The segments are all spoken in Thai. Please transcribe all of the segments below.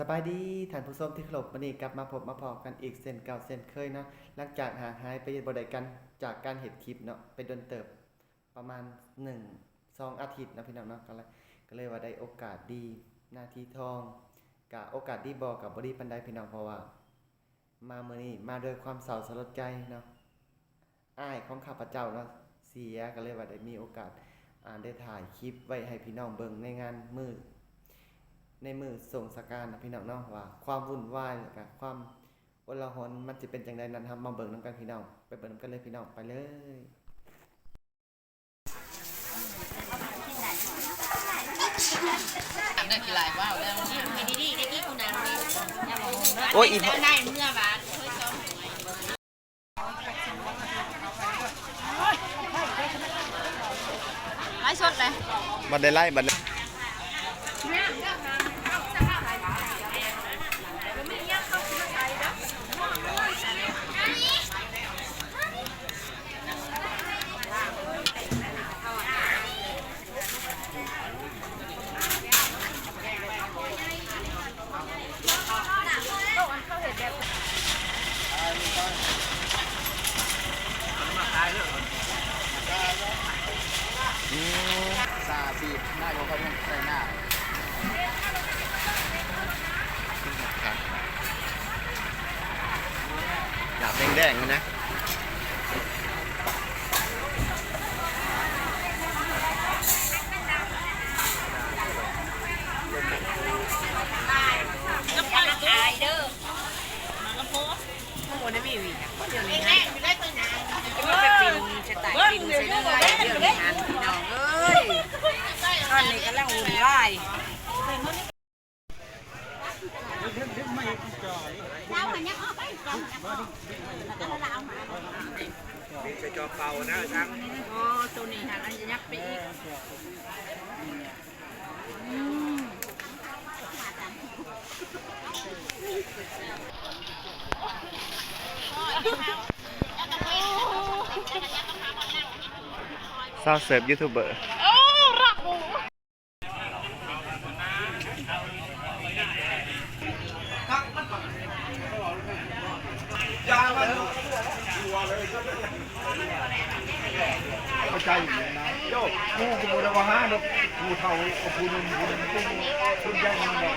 สบายดีท่านผู้ชมที่เคารพวันนี้กลับมาพบมาพอกันอีกเส้นเก่าเส้นเคยเนาะหลังจากห่างหายไปบ่ได้กันจากการเห็นคลิปเนาะไปโดนเติบประมาณ1-2 อาทิตย์นะพี่น้องเนาะก็เลยว่าได้โอกาสดีหน้าที่ทองกะโอกาสดีบ่กับบ่ดีปานใดพี่น้องเพราะว่ามามื้อนี้มาด้วยความเศร้าสลดใจเนาะอ้ายของข้าพเจ้าเนาะเสียก็เลยว่าได้มีโอกาสได้ถ่ายคลิปไว้ให้พี่น้องเบิ่งในงานมือส่งสการนะพี่น้องเนาะว่าความวุ่นวายแล้วก็ความโอลาหนมันจะเป็นจังไดนั้นครับมาเบิ่งนํกันพี่น้องไปเบิ่งนํกันเลยพี่น้องไปเลยทำได้กี่หลายว้าวแล้วไม่ดีได้กี่คนนั้นเลยอย่าบอก โอ้ยอีก ได้เมื่อบาทเฮ้ยจอมไล่สดเลยบัดได้ไล่บัดซาบีบหน้าของเขาใส่หน้าหยาบแดงๆนะก็ไปขายเด้อมันก็โพสข้างบนได้มีวีเดี๋ยวนี้นะได้ไปไหนจะปินจะตายปินใส่เรื่องอะไรเรื่องงานพี่น้องเอ้ยตอนนี้กำลังวุ่นวายเราหันยักษ์ออกไปก่อนแล้วเราหามีจะจอเป่านะช่างโอ้ตัวนี้หันอันยักษ์ไปอีกซาวเสิร์ฟยูทูบเบอร์เข้าใจอยู่นะโยกกูกูโมดาวฮาดกูเท่ากูนุ่มกูคุณยังมันแบบ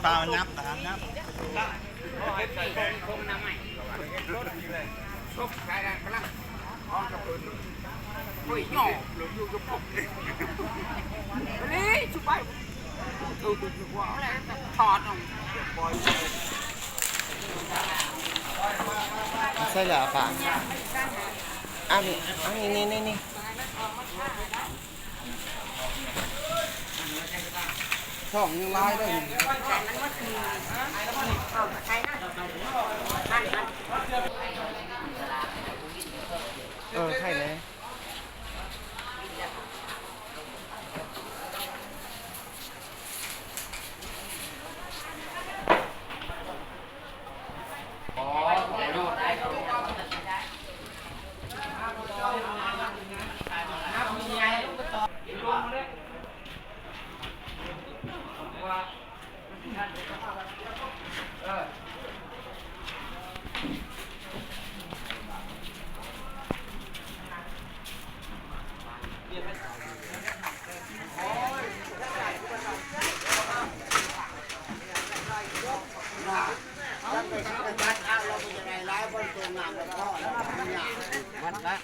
ตานับคงน้ำใหม่ชกใครได้พลังห้องกับปืนเฮ้ยหน่อหรืออยู่กับผมนี่ชุบไปดูว่าอะไรถอดออกใช่เหรอป่ะอันนี่ช่องยังไล่ได้ใช่เลยวันละ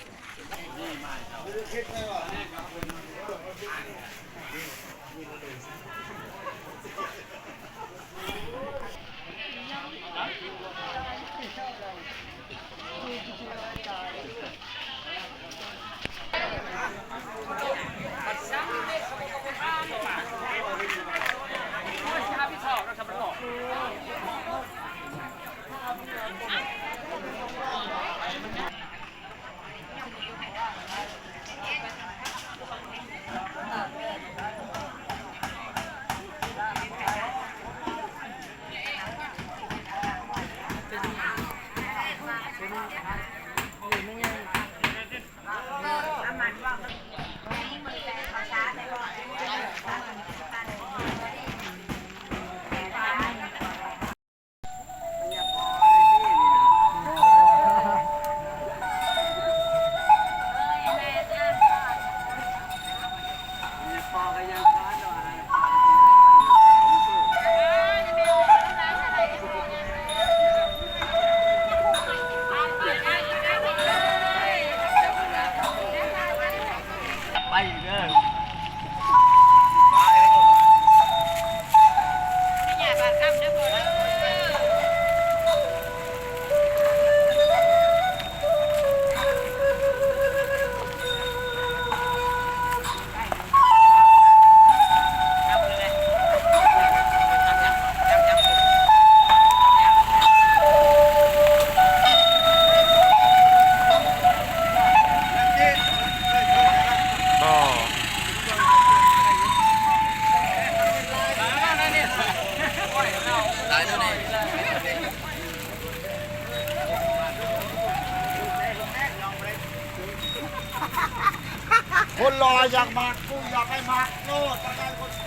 ไปเด้อ ไม่อยากบาดคำนะพอแล้วคนรออยากมากูอยากให้มาโน่ตะไคร้คนโต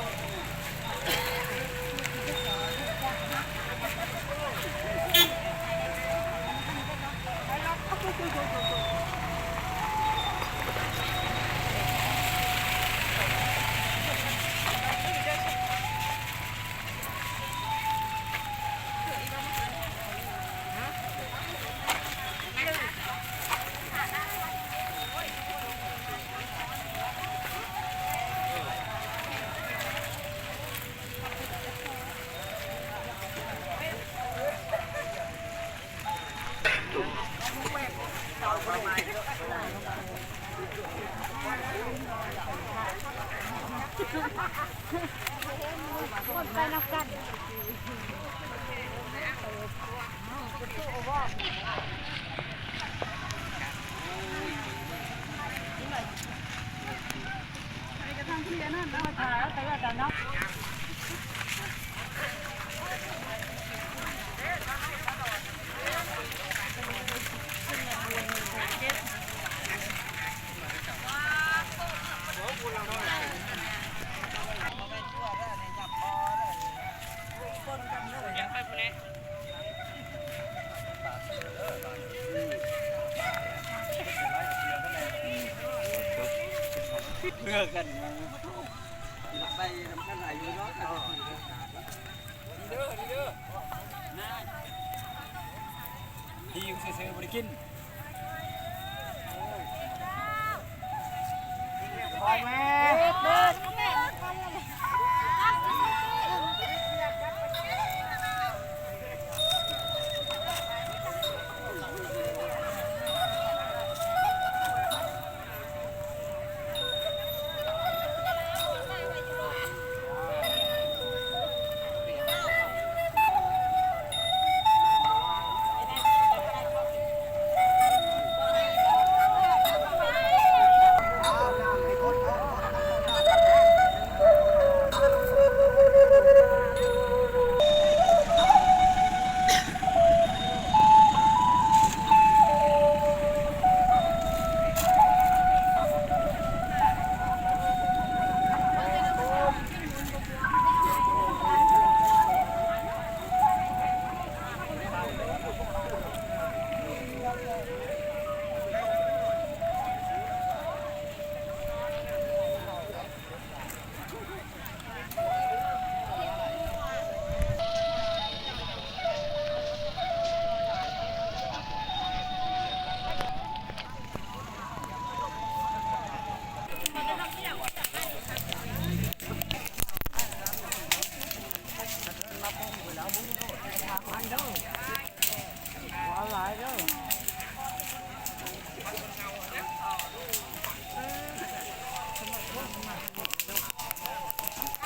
เพื่อกันไปทำกันไหนอยู่เนาะเด้อที่อยู่ซื้อบริกินพ่อแม่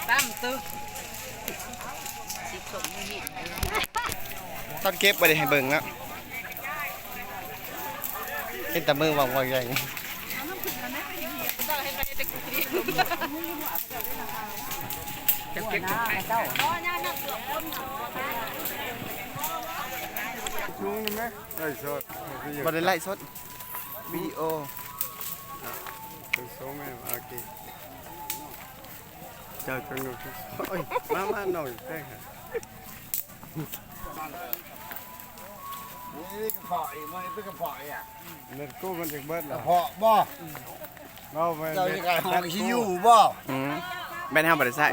ตั้มตึกสิบสมไม่หิน ตอนเก็บไปได้ให้เบิ่งแล้วเห็นแต่มือวางใหญ่ จะเก็บกับใครเจ้า ช่วงนี้ไหมไล่สด บ่ได้ไล่สดวิดีโอ ถึงสองแม่อากีเจ้าจังหนุ่มโอ้ยมาหน่อยได้ค่ะนี่กระเพาะอีกมันเป็นกระเพาะอ่ะเน็ตกู้มันจากเบิดเหรอกระเพาะบ่เราไปเจ้าจะการห้องชิวบ่ แม่นห้ามบ่ได้ใส่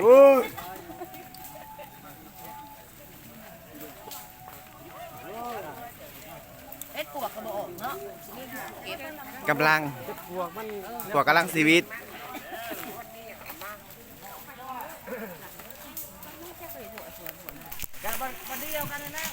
เอ็ดปวกกระบอกเนาะ กำลัง พวกมัน ตัวกำลังชีวิต วันเดียวกันนะ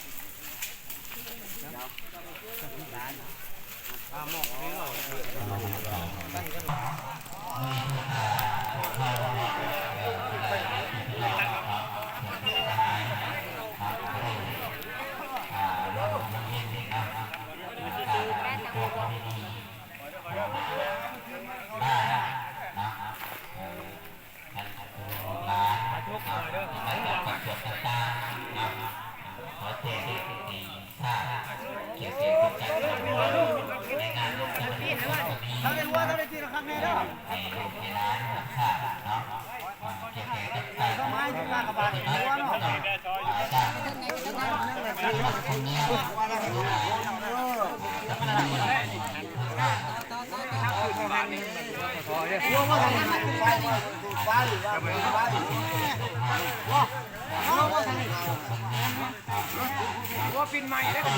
ว่าปินใหม่ได้เป็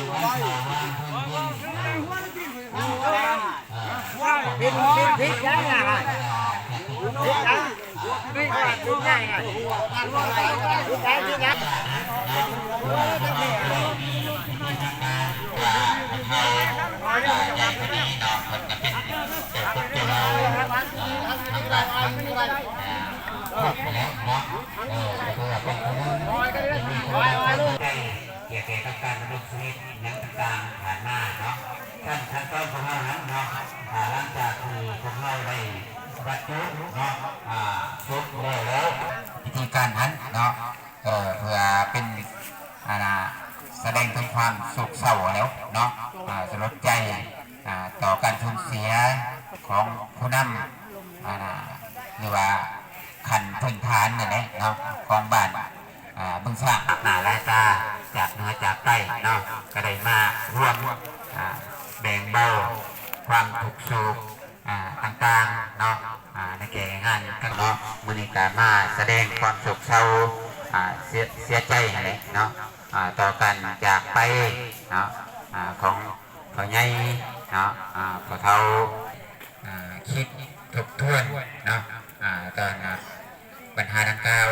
นพิษยังไงพิษยังพิษยังไงพิษยังเกี่ยวกับการดำรงชีวิตยังต่างๆผ่านมาเนาะท่านต้นของเราเนาะหลังจากที่พวกเราได้บรรจุเนาะทุกแล้ววิธีการนั้นเนาะเพื่อเป็นแสดงถึงความโศกเศร้าแล้วเนาะสลดใจต่อการสูญเสียของผู้นำหรือว่าขันพื้นฐานนี่แหละเนาะของบ้านบึงสร้างรายตาจากเหนือจากใต้เนาะก็ได้มาร่วมแบ่งเบาความทุกข์โศกต่างๆเนาะในแก่งานกันเนาะมือนิกามาแสดงความโศกเศร้าเสียใจอะไรเนาะต่อกันจากไปเนาะของพ่อใหญ่เนาะพ่อเฒ่าคิดทบทวนเนาะตอนปัญหาดังกล่าว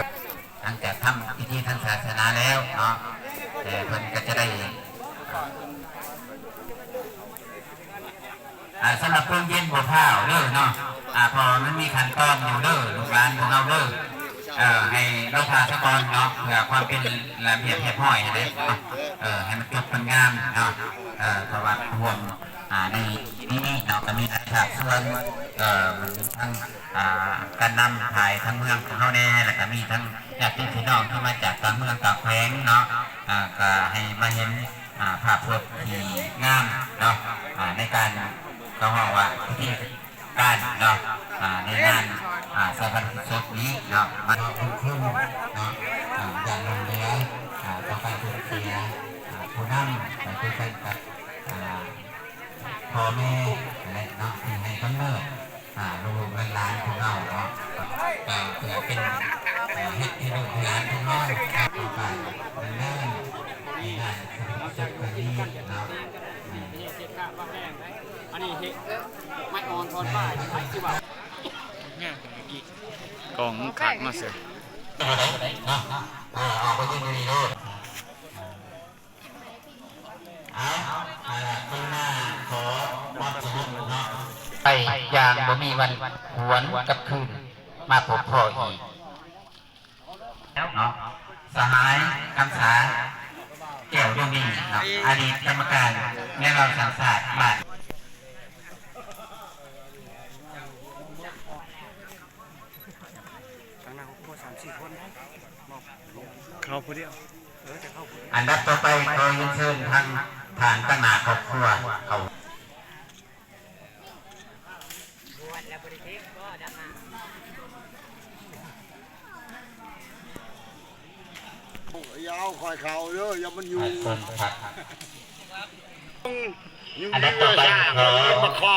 หลังจากทำพิธีทางศาสนาแล้วเนาะแต่เพิ่นก็จะได้สำหรับเครื่องเย็นบัวพร้าวเด้อเนาะพอมันมีขั้นตอนอยู่เด้อลูกหลานของเราเด้อให้เราทาสกอนเนาะเพื่อความเป็นระเบียบเรียบร้อยเลยให้มันจบมันงามเนาะเพราะว่าห่วงในนี่เนาะก็มีหลายฉากส่วนมันมีทั้งการนำถ่ายทั้งเมืองของเขาแน่แล้วก็มีทั้งญาติพี่น้องที่มาจากต่างเมืองต่างแขวงเนาะก็ให้มาเห็นภาพพจน์ที่งามเนาะในการเขาบอกว่าพิธีการเนาะในงานสถานศพนี้เนาะมันคุ้มเนาะอย่างลงเหลือต่อไปสูญเสียผู้นำไปคุยกันกับพ่อแม่อะไรเนาะที่ให้กำเนิดลูกหลานของเราเนาะเพื่อเป็นให้ลูกหลานของเราต่อไปเป็นเรื่องในงานศพคนนี้เนาะอันนี้ไม่อ่อนทอนป้ายที่ว่า กองขาดมาเสีย ออกไปยืนดีเลยคุณหน้าขอความสงบเนาะไปอย่างบ่มีวันหวนกับคืนมาพบพ่ออีกเนาะสหายคำสาแก้วดวงดีเนาะอดีตกรรมการแม่เราสังสารบ้านเขาผู้เดียว อันดับต่อไปขอเชิญทางฐานตั้งหน้าครอบครัวเขายาวคอยเข่าเยอะอย่ามันอยู่ อันดับต่อไปขอมาข้อ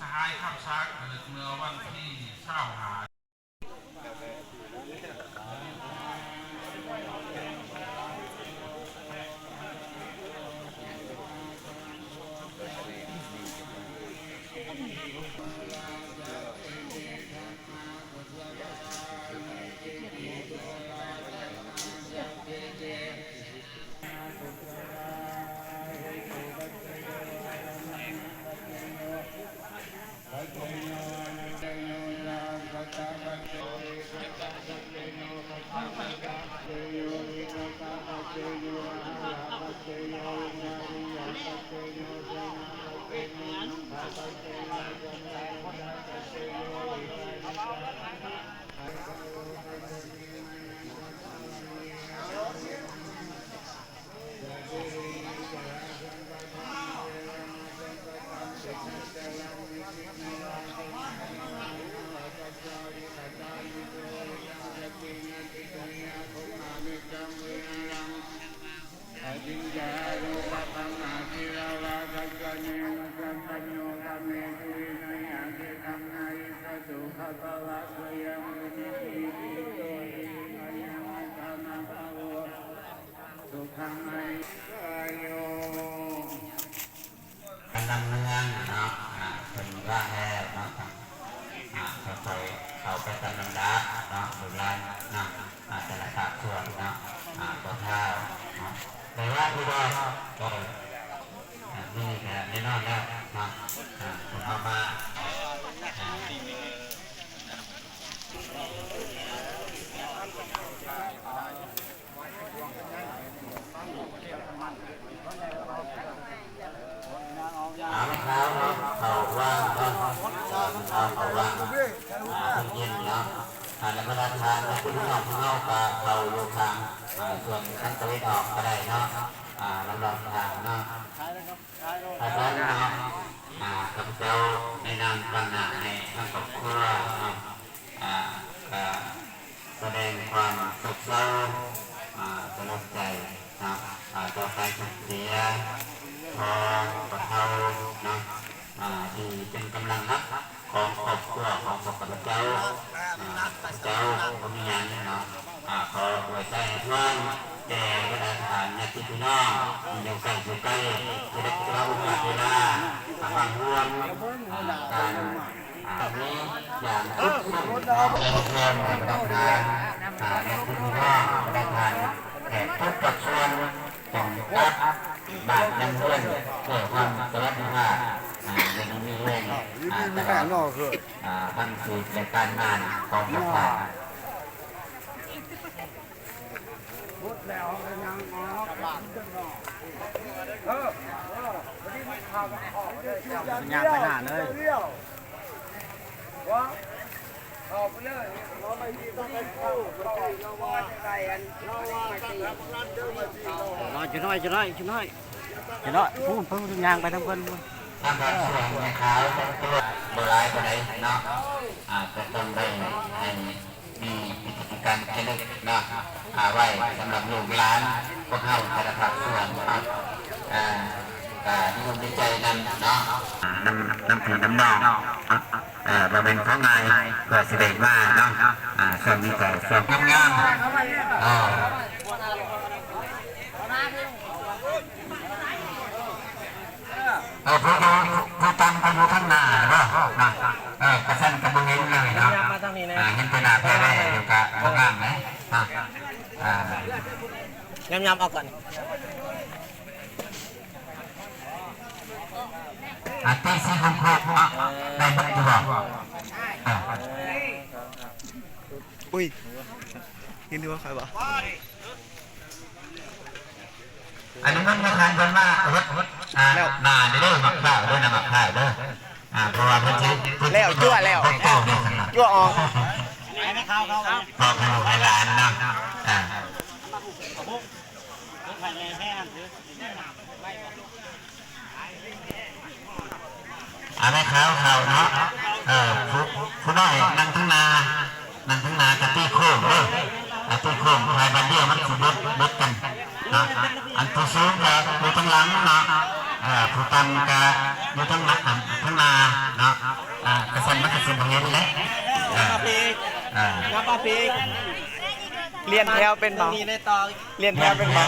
สหายข้ามช้าเกิดเมื่อวันที่เช้าหา การนำเมืองเนาะเป็นร่างแล้วเนาะค่อยๆเข้าไปตามลำดับเนาะดูแลเนาะแต่ละภาคส่วนเนาะตัวเท้าเนาะแต่ว่าที่ว่าก็นี่แน่นอนแล้วเนาะผมเอามาเอาเท้าเนาะเขาว่างเนาะเขาว่างเย็นเนาะแล้วก็ด้านทางในพื้นที่ของเฮาก็เขาอยู่ทางส่วนขั้นตะวันออกก็ได้เนาะลำดับทางเนาะอาจารย์เนาะกับเจ้าในนามคณะในทั้งครอบครัวก็แสดงความโศกเศร้าสลดใจเนาะต่อไปเสียพอปะเทาเนาะที่เป็นกำลังรักของครอบครัวของพระเจ้าเจ้าก็มีอย่างเนาะขอหัวใจท่านแก่กระดานฐานญาติพี่น้องอยู่ใกล้อยู่ใกล้จะได้เราเวลาบางร่วมการนี้อย่างทุกคนทุกคนประธานญาติพี่น้องประธานแขกทุกประชาชนต้องรับบ้านยังเพื่อนเพื่อความสวัสดิภาพยังมีเรื่องตลอดทั้งสู่ในการงานของประธานยางไปหน้าเลย รอจะน้อยพูดยางไปทั้งคน ทางการส่วนในขาวเป็นตัวโบราณคนไหนเนาะจะต้องได้มีกิจการเล็กเนาะไว้สำหรับลูกหลานพวกเขาแต่ละภาคส่วนนิยมดีใจนำเนาะนำผีน้ำนองมาเป็นของนายเพื่อสิเดกมาเนาะส่วนนี้ก็ส่วนงามผู้ตำกันอยู่ทั้งหน้าเนาะกระชั้นกระบุงเห็นเลยเนาะเห็นเป็นหน้าแพ้ได้เดี๋ยวกะบ่งามไหมยำเอาก่อนตีสี่คนครบได้บัตรบอกอุ้ยยินดีว่าใครบอกอันนี้มันมีการเป็นว่ารถนาเด้อหมักข้าวด้วยนะหมักข้าวเด้อเพราะว่าเพิ่นสิแล้วยั่วแล้วยั่วออกพอให้ลูกให้หลานเนาะอะไรข้าวเนาะผู้น้อยนั่งทั้งนากะตี้โค้งเด้อตี้โค้งใครบันเดียวมันสิบดกันเนาะอันตัวสูงก็อยู่ทั้งหลังเนาะผู้ต่ำก็อยู่ทั้งนาเนาะกระสันมันกระสันเห็นเลยน้ำปลาปีเรียนแถวเป็นเบาเรียนแถวเป็นเบา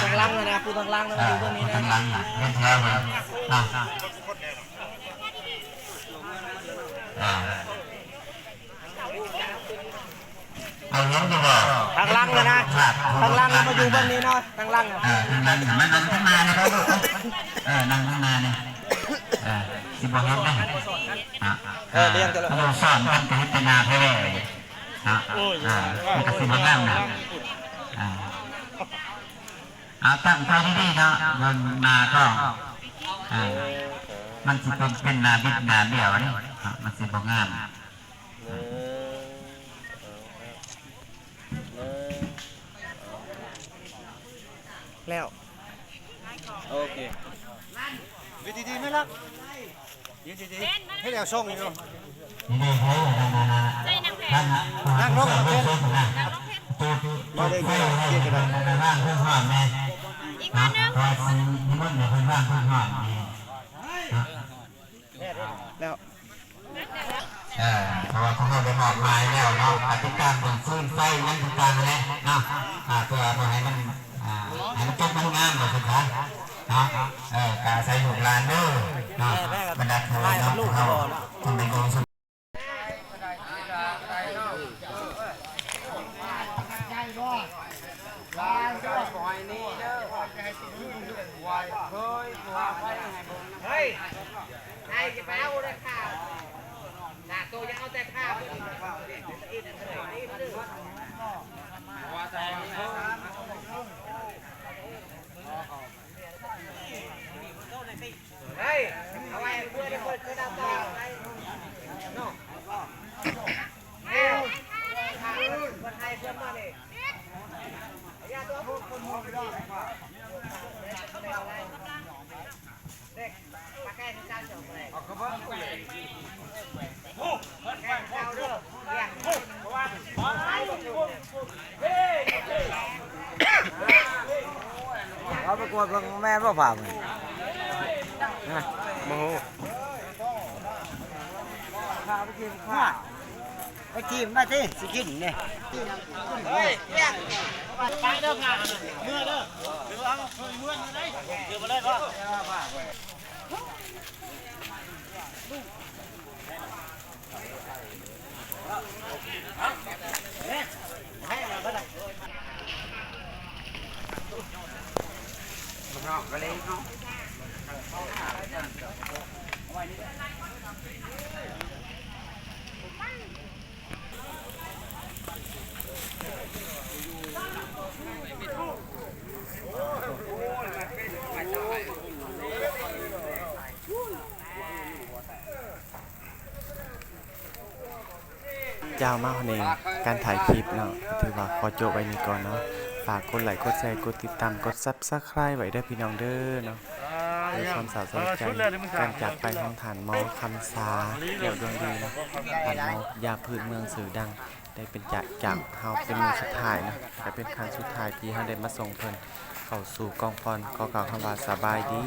ทางล่างนะผู้ทางล่างนะอยู่ตรงนี้นะทางล่างเรียนแถวเลยเอาเงินดีกว่าทางล่างนะทางล่างมาอยู่ตรงนี้เนาะทางล่างทางล่างมันนั่งทั้งนานะครับนั่งทั้งนาเนี่ยสิบวันได้เรียนกันเราสอนกันจะเป็นนาแท้เลยมันก็สิบวันงามนะตั้งใจดีๆเนาะเงินนาก็มันสิเป็นนาบิดนาเดียวนี่มันสิบวันงามแล้วโอเคดีๆไม่รักดีๆให้แนวส่งอยู่นั่งลงมาเป็นมาได้ไงเกี่ยกันได้ว่างเพื่อนหอมแม่อีกวันนึงพอซื้อนี่มันเพื่อนว่างเพื่อนหอมแล้ว เพราะว่าเขาได้มอบหมายแล้วเนาะติดตามบนฟื้นไฟยังติดตามเลยเนาะเพื่อให้มันให้มันจบมันงามแบบสุดท้ายเนาะการใส่ลูกหลานเด้อเนาะบรรดาเธอเนาะเขาคนในกองสุเฮ้ยไอ้จะไปเอาเลยค่ะหน้าตัวยังเอาแต่ข้าวเฮ้ยเอาไว้เพื่อนเพื่อนจะดาวต่อไปโน่เอ้าคนไทยเพื่อนมาเลยอย่าตัวพูดคนมองไปด้วยเด็กปากแก้ที่จ้าเฉยเลยเอาเข้าบ้านเลยโอ้แก้เจ้าเด้อเรียกเอาไปกวดกับแม่พ่อผ่ามัน โมโห พาไปกินข้าวไปกินมาสิสิกินเนี่ย เฮ้ยเรียกไปเด้องานเมื่อเด้อเดี๋ยวเอาเมื่อได้เดี๋ยวมาได้ป่ะ ยาวมากในการถ่ายคลิปเนาะถือว่าขอจบไว้นี้ก่อนเนาะฝากกดไลค์กดแชร์กดติดตามกด Subscribe ไว้ด้วยพี่น้องเด้อเนาะด้วยความสาวสนใจการจากไปของฐานหมอคำสาเดี๋ยวดวงดีนะฐานหมอยาพื้นเมืองสื่อดังได้เป็นจากเฮาเป็นมือสุดท้ายนะแต่เป็นครั้งสุดท้ายที่เฮาได้มาส่งเพิ่นเข้าสู่กองฟอนก็กล่าวคำว่าสบายดี